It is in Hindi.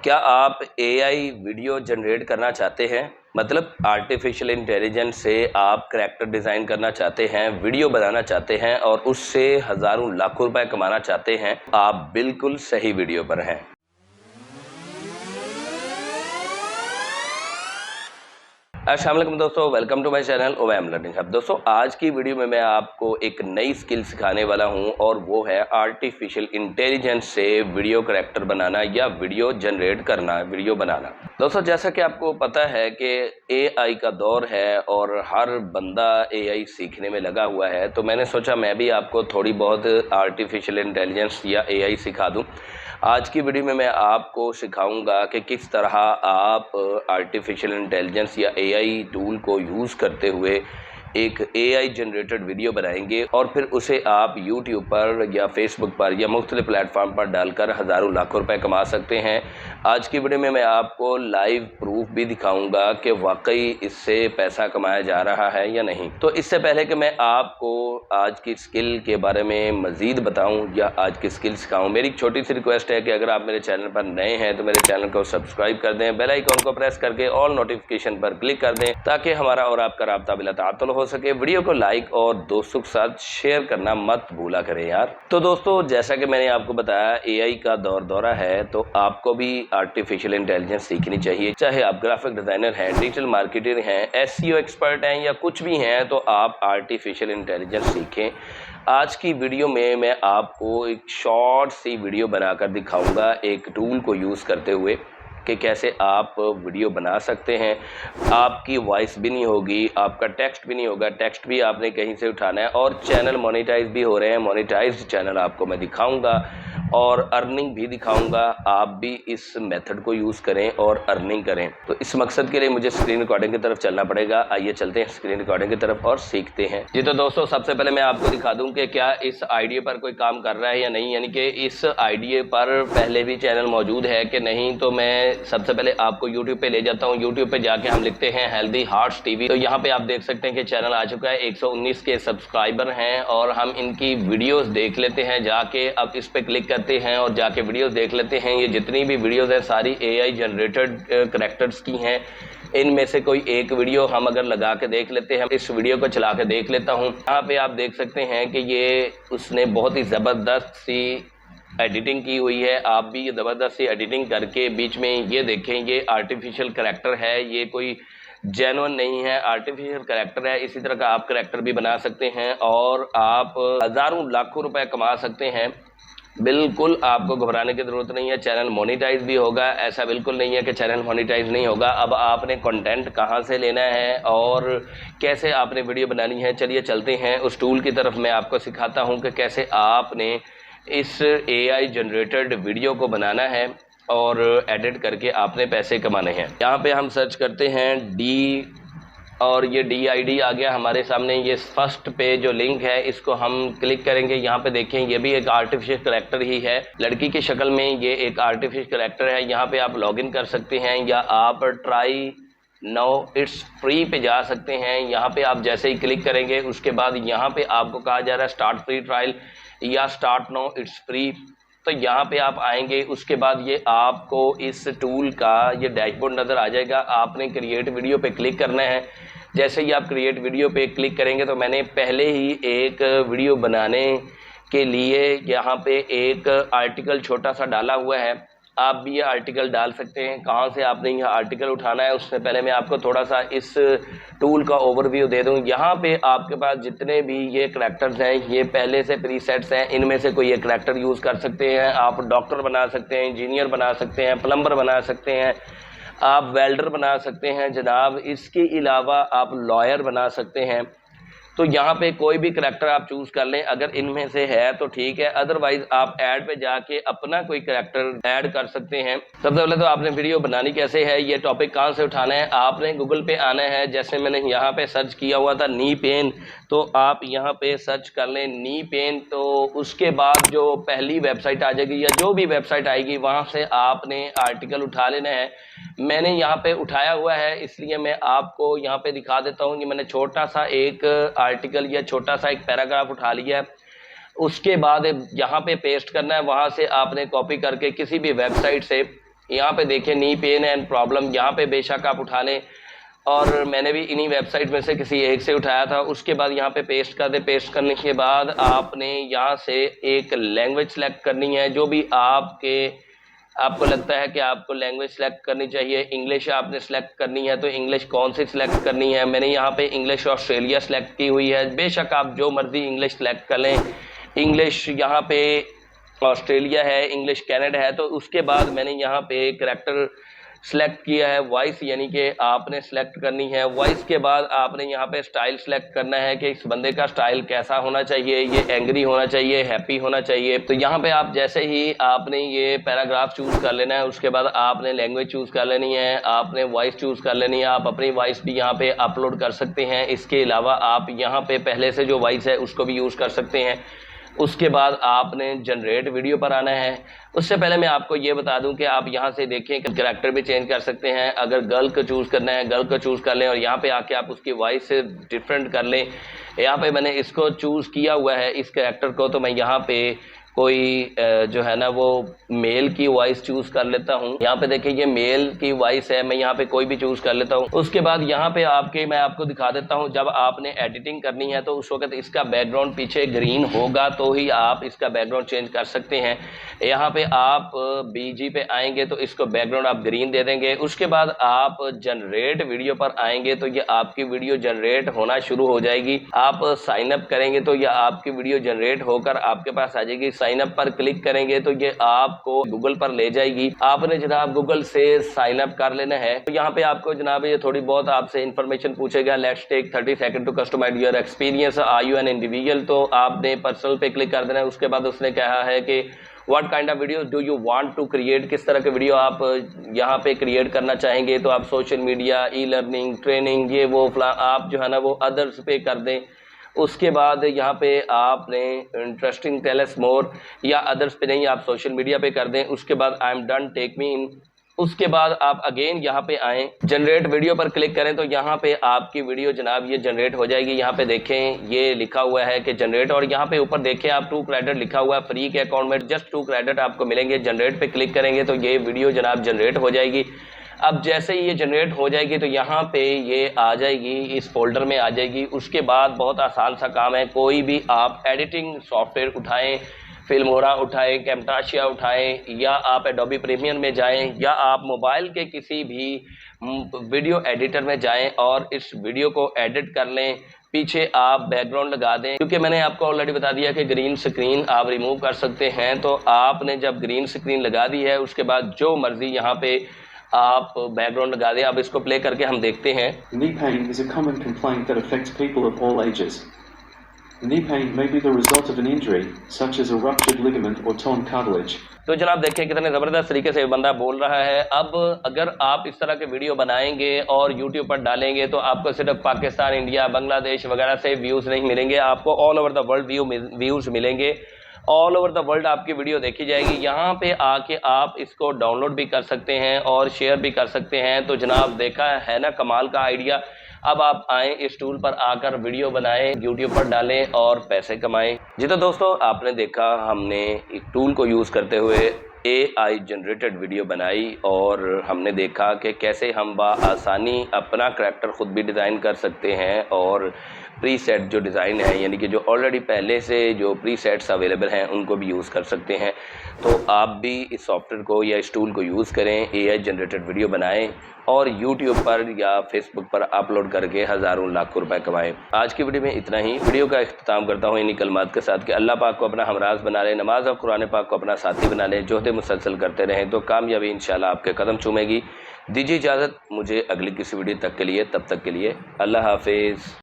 क्या आप एआई वीडियो जनरेट करना चाहते हैं? मतलब आर्टिफिशियल इंटेलिजेंस से आप करैक्टर डिज़ाइन करना चाहते हैं, वीडियो बनाना चाहते हैं और उससे हज़ारों लाखों रुपए कमाना चाहते हैं? आप बिल्कुल सही वीडियो पर हैं। अस्सलाम वालेकुम दोस्तों, welcome to my channel Owaim learning hub. दोस्तों, आज की वीडियो में मैं आपको एक नई स्किल सिखाने वाला हूं और वो है आर्टिफिशियल इंटेलिजेंस से वीडियो करैक्टर बनाना या वीडियो जनरेट करना, वीडियो बनाना। दोस्तों, जैसा कि आपको पता है कि एआई का दौर है और हर बंदा एआई सीखने में लगा हुआ है, तो मैंने सोचा मैं भी आपको थोड़ी बहुत आर्टिफिशियल इंटेलिजेंस या एआई सिखा दूं। आज की वीडियो में मैं आपको सिखाऊंगा कि किस तरह आप आर्टिफिशियल इंटेलिजेंस या एआई टूल को यूज़ करते हुए एक एआई जनरेटेड वीडियो बनाएंगे और फिर उसे आप यूट्यूब पर या फेसबुक पर या मुख्तलिफ प्लेटफॉर्म पर डालकर हज़ारों लाखों रुपए कमा सकते हैं। आज की वीडियो में मैं आपको लाइव प्रूफ भी दिखाऊंगा कि वाकई इससे पैसा कमाया जा रहा है या नहीं। तो इससे पहले कि मैं आपको आज की स्किल के बारे में मज़ीद बताऊं या आज की स्किल सिखाऊं, मेरी एक छोटी सी रिक्वेस्ट है कि अगर आप मेरे चैनल पर नए हैं तो मेरे चैनल को सब्सक्राइब कर दें, बेल आइकॉन को प्रेस करके ऑल नोटिफिकेशन पर क्लिक कर दें ताकि हमारा और आपका राब्ता बिलाताअतुल हो सके। वीडियो को लाइक और दोस्तों के साथ शेयर करना मत भूला करें यार। तो दोस्तों, जैसा कि मैंने आपको बताया, एआई का दौरा है, तो आपको भी आर्टिफिशियल इंटेलिजेंस सीखनी चाहिए। चाहे आप ग्राफिक डिज़ाइनर हैं, डिजिटल मार्केटर हैं, एसईओ एक्सपर्ट हैं या कुछ भी हैं, तो आप आर्टिफिशियल इंटेलिजेंस सीखें। आज की वीडियो में मैं आपको एक शॉर्ट सी वीडियो बनाकर दिखाऊंगा एक टूल को यूज़ करते हुए कि कैसे आप वीडियो बना सकते हैं। आपकी वॉइस भी नहीं होगी, आपका टेक्स्ट भी नहीं होगा, टेक्स्ट भी आपने कहीं से उठाना है और चैनल मोनेटाइज भी हो रहे हैं। मोनेटाइज्ड चैनल आपको मैं दिखाऊंगा और अर्निंग भी दिखाऊंगा। आप भी इस मेथड को यूज़ करें और अर्निंग करें। तो इस मकसद के लिए मुझे स्क्रीन रिकॉर्डिंग की तरफ चलना पड़ेगा। आइए चलते हैं स्क्रीन रिकॉर्डिंग की तरफ और सीखते हैं। जी तो दोस्तों, सबसे पहले मैं आपको दिखा दूं कि क्या इस आइडिया पर कोई काम कर रहा है या नहीं, यानी कि इस आइडिया पर पहले भी चैनल मौजूद है कि नहीं। तो मैं सबसे पहले आपको यूट्यूब पे ले जाता हूँ। यूट्यूब पे जाके हम लिखते हैं हेल्दी हार्ट्स टीवी। तो यहाँ पे आप देख सकते हैं कि चैनल आ चुका है, 119 के सब्सक्राइबर हैं और हम इनकी वीडियोस देख लेते हैं जाके। अब इस पे क्लिक करते हैं और जाके वीडियोस देख लेते हैं। ये जितनी भी वीडियोस हैं सारी एआई जनरेटेड करैक्टर्स की हैं। इनमें से कोई एक वीडियो हम अगर लगा के देख लेते हैं, इस वीडियो को चला के देख लेता हूँ। यहाँ पे आप देख सकते हैं कि ये उसने बहुत ही ज़बरदस्त सी एडिटिंग की हुई है। आप भी ये ज़बरदस्त सी एडिटिंग करके बीच में ये देखें, ये आर्टिफिशियल करैक्टर है, ये कोई जेन्युइन नहीं है, आर्टिफिशियल करैक्टर है। इसी तरह का आप करैक्टर भी बना सकते हैं और आप हज़ारों लाखों रुपए कमा सकते हैं। बिल्कुल आपको घबराने की ज़रूरत नहीं है। चैनल मोनेटाइज भी होगा, ऐसा बिल्कुल नहीं है कि चैनल मोनेटाइज नहीं होगा। अब आपने कंटेंट कहाँ से लेना है और कैसे आपने वीडियो बनानी है, चलिए चलते हैं उस टूल की तरफ। मैं आपको सिखाता हूँ कि कैसे आपने इस एआई जनरेटेड वीडियो को बनाना है और एडिट करके आपने पैसे कमाने हैं। यहाँ पे हम सर्च करते हैं डी और ये DID आ गया हमारे सामने। ये फर्स्ट पे जो लिंक है इसको हम क्लिक करेंगे। यहाँ पे देखें, ये भी एक आर्टिफिशियल करैक्टर ही है, लड़की की शक्ल में ये एक आर्टिफिशियल करैक्टर है। यहाँ पे आप लॉगिन कर सकते हैं या आप ट्राई नाउ इट्स फ्री पे जा सकते हैं। यहाँ पे आप जैसे ही क्लिक करेंगे उसके बाद यहाँ पे आपको कहा जा रहा है स्टार्ट फ्री ट्रायल या स्टार्ट नाउ इट्स फ्री। तो यहाँ पे आप आएंगे, उसके बाद ये आपको इस टूल का ये डैशबोर्ड नज़र आ जाएगा। आपने क्रिएट वीडियो पे क्लिक करना है। जैसे ही आप क्रिएट वीडियो पे क्लिक करेंगे तो मैंने पहले ही एक वीडियो बनाने के लिए यहाँ पे एक आर्टिकल छोटा सा डाला हुआ है। आप भी ये आर्टिकल डाल सकते हैं। कहाँ से आपने यह आर्टिकल उठाना है उससे पहले मैं आपको थोड़ा सा इस टूल का ओवरव्यू दे दूँ। यहाँ पे आपके पास जितने भी ये करैक्टर्स हैं ये पहले से प्रीसेट्स हैं। इनमें से कोई एक करैक्टर यूज़ कर सकते हैं। आप डॉक्टर बना सकते हैं, इंजीनियर बना सकते हैं, प्लम्बर बना सकते हैं, आप वेल्डर बना सकते हैं जनाब। इसके अलावा आप लॉयर बना सकते हैं। तो यहाँ पे कोई भी करैक्टर आप चूज़ कर लें, अगर इनमें से है तो ठीक है, अदरवाइज आप ऐड पे जाके अपना कोई करैक्टर ऐड कर सकते हैं। सबसे पहले तो आपने वीडियो बनानी कैसे है, ये टॉपिक कहाँ से उठाना है, आपने गूगल पे आना है। जैसे मैंने यहाँ पे सर्च किया हुआ था नी पेन, तो आप यहाँ पे सर्च कर लें नी पेन। तो उसके बाद जो पहली वेबसाइट आ जाएगी या जो भी वेबसाइट आएगी वहाँ से आपने आर्टिकल उठा लेना है। मैंने यहाँ पे उठाया हुआ है इसलिए मैं आपको यहाँ पे दिखा देता हूँ कि मैंने छोटा सा एक आर्टिकल या छोटा सा एक पैराग्राफ उठा लिया है। उसके बाद यहाँ पे पेस्ट करना है, वहाँ से आपने कॉपी करके किसी भी वेबसाइट से यहाँ पे देखिए नी पेन एंड प्रॉब्लम, यहाँ पे बेशक आप उठा लें, और मैंने भी इन्हीं वेबसाइट में से किसी एक से उठाया था। उसके बाद यहाँ पे पेस्ट कर दे। पेस्ट करने के बाद आपने यहाँ से एक लैंग्वेज सेलेक्ट करनी है, जो भी आपको लगता है कि आपको लैंग्वेज सेलेक्ट करनी चाहिए। इंग्लिश आपने सेलेक्ट करनी है तो इंग्लिश कौन सी सेलेक्ट करनी है, मैंने यहाँ पे इंग्लिश ऑस्ट्रेलिया सेलेक्ट की हुई है। बेशक आप जो मर्जी इंग्लिश सेलेक्ट कर लें। इंग्लिश यहाँ पे ऑस्ट्रेलिया है, इंग्लिश कनाडा है। तो उसके बाद मैंने यहाँ पे करैक्टर सेलेक्ट किया है, वॉइस यानी कि आपने सेलेक्ट करनी है। वॉइस के बाद आपने यहाँ पे स्टाइल सेलेक्ट करना है कि इस बंदे का स्टाइल कैसा होना चाहिए, ये एंग्री होना चाहिए, हैप्पी होना चाहिए। तो यहाँ पे आप जैसे ही आपने ये पैराग्राफ चूज़ कर लेना है, उसके बाद आपने लैंग्वेज चूज़ कर लेनी है, आपने वॉइस चूज़ कर लेनी है। आप अपनी वॉइस भी यहाँ पे अपलोड कर सकते हैं। इसके अलावा आप यहाँ पे पहले से जो वॉइस है उसको भी यूज़ कर सकते हैं। उसके बाद आपने जनरेट वीडियो पर आना है। उससे पहले मैं आपको ये बता दूं कि आप यहाँ से देखें कि कैरेक्टर भी चेंज कर सकते हैं। अगर गर्ल को चूज़ करना है, गर्ल को चूज़ कर लें, और यहाँ पे आके आप उसकी वॉइस से डिफरेंट कर लें। यहाँ पे मैंने इसको चूज़ किया हुआ है, इस कैरेक्टर को, तो मैं यहाँ पे कोई जो है ना वो मेल की वॉइस चूज़ कर लेता हूँ। यहाँ पे देखिए ये मेल की वॉइस है, मैं यहाँ पे कोई भी चूज़ कर लेता हूँ। उसके बाद यहाँ पे मैं आपको दिखा देता हूँ, जब आपने एडिटिंग करनी है तो उस वक्त इसका बैकग्राउंड पीछे ग्रीन होगा तो ही आप इसका बैकग्राउंड चेंज कर सकते हैं। यहाँ पे आप बीजी पे आएंगे तो इसको बैकग्राउंड आप ग्रीन दे देंगे। उसके बाद आप जनरेट वीडियो पर आएंगे तो ये आपकी वीडियो जनरेट होना शुरू हो जाएगी। आप साइन अप करेंगे तो ये आपकी वीडियो जनरेट होकर आपके पास आ जाएगी। साइन अप पर क्लिक करेंगे तो ये आपको गूगल पर ले जाएगी। आपने जनाब गूगल से साइन अप कर लेना है। तो यहाँ पे आपको जनाब ये थोड़ी बहुत आपसे इंफॉर्मेशन पूछेगा। Let's take 30 second to customize your experience, are you an individual. तो आपने पर्सनल पे क्लिक कर देना है। उसके बाद उसने कहा है कि what kind of video do you want to create, किस तरह के वीडियो आप यहाँ पे क्रिएट करना चाहेंगे। तो आप social media, e learning, training, ये वो फला, आप जो है ना वो अदर्स पे कर दें। उसके बाद यहाँ पे आपने इंटरेस्टिंग टेल अस मोर या अदर्स पे नहीं, आप सोशल मीडिया पे कर दें। उसके बाद I am done, take me in. उसके बाद आप अगेन यहाँ पे आएँ, जनरेट वीडियो पर क्लिक करें तो यहाँ पे आपकी वीडियो जनाब ये जनरेट हो जाएगी। यहाँ पे देखें ये लिखा हुआ है कि जनरेट, और यहाँ पे ऊपर देखें आप 2 क्रेडिट लिखा हुआ है। फ्री के अकाउंट में जस्ट 2 क्रेडिट आपको मिलेंगे। जनरेट पे क्लिक करेंगे तो ये वीडियो जनाब जनरेट हो जाएगी। अब जैसे ही ये जनरेट हो जाएगी तो यहाँ पे ये आ जाएगी, इस फोल्डर में आ जाएगी। उसके बाद बहुत आसान सा काम है, कोई भी आप एडिटिंग सॉफ्टवेयर उठाएं, फिल्मोरा उठाएं, कैमटाशिया उठाएं, या आप एडोबी प्रीमियर में जाएं, या आप मोबाइल के किसी भी वीडियो एडिटर में जाएं और इस वीडियो को एडिट कर लें। पीछे आप बैकग्राउंड लगा दें, क्योंकि मैंने आपको ऑलरेडी बता दिया कि ग्रीन स्क्रीन आप रिमूव कर सकते हैं। तो आपने जब ग्रीन स्क्रीन लगा दी है उसके बाद जो मर्जी यहाँ पे आप बैकग्राउंड लगा दें। आप इसको प्ले करके हम देखते हैं। Knee pain is a common complaint that affects people of all ages. Knee pain may be the result of an injury, such as a ruptured ligament or torn cartilage. तो जनाब देखें कितने ज़बरदस्त तरीके से बंदा बोल रहा है। अब अगर आप इस तरह के वीडियो बनाएंगे और YouTube पर डालेंगे तो आपको सिर्फ पाकिस्तान, इंडिया, बांग्लादेश वगैरह से व्यूज़ नहीं मिलेंगे, आपको all over the world views मिलेंगे। ऑल ओवर द वर्ल्ड आपकी वीडियो देखी जाएगी। यहाँ पे आके आप इसको डाउनलोड भी कर सकते हैं और शेयर भी कर सकते हैं। तो जनाब देखा है ना कमाल का आइडिया। अब आप आएँ इस टूल पर आकर वीडियो बनाएं, यूट्यूब पर डालें और पैसे कमाएं। जी तो दोस्तों आपने देखा हमने एक टूल को यूज़ करते हुए AI जनरेटेड वीडियो बनाई, और हमने देखा कि कैसे हम आसानी अपना करैक्टर ख़ुद भी डिज़ाइन कर सकते हैं, और प्रीसेट जो डिज़ाइन है यानी कि जो ऑलरेडी पहले से जो प्रीसेट्स अवेलेबल हैं उनको भी यूज़ कर सकते हैं। तो आप भी इस सॉफ्टवेयर को या इस टूल को यूज़ करें, AI जनरेटेड वीडियो बनाएं और YouTube पर या Facebook पर अपलोड करके हज़ारों लाखों रुपए कमाएं। आज की वीडियो में इतना ही। वीडियो का इख्तिताम करता हूँ इन्हीं कलमात के साथ कि अल्लाह पाक को अपना हमराज बना लें, नमाज और कुरान पाक को अपना साथी बना लें। जोहद मुसलसल करते रहें तो कामयाबी इंशाल्लाह आपके कदम चूमेगी। दीजिए इजाज़त मुझे अगली किसी वीडियो तक के लिए, तब तक के लिए अल्लाह हाफिज़।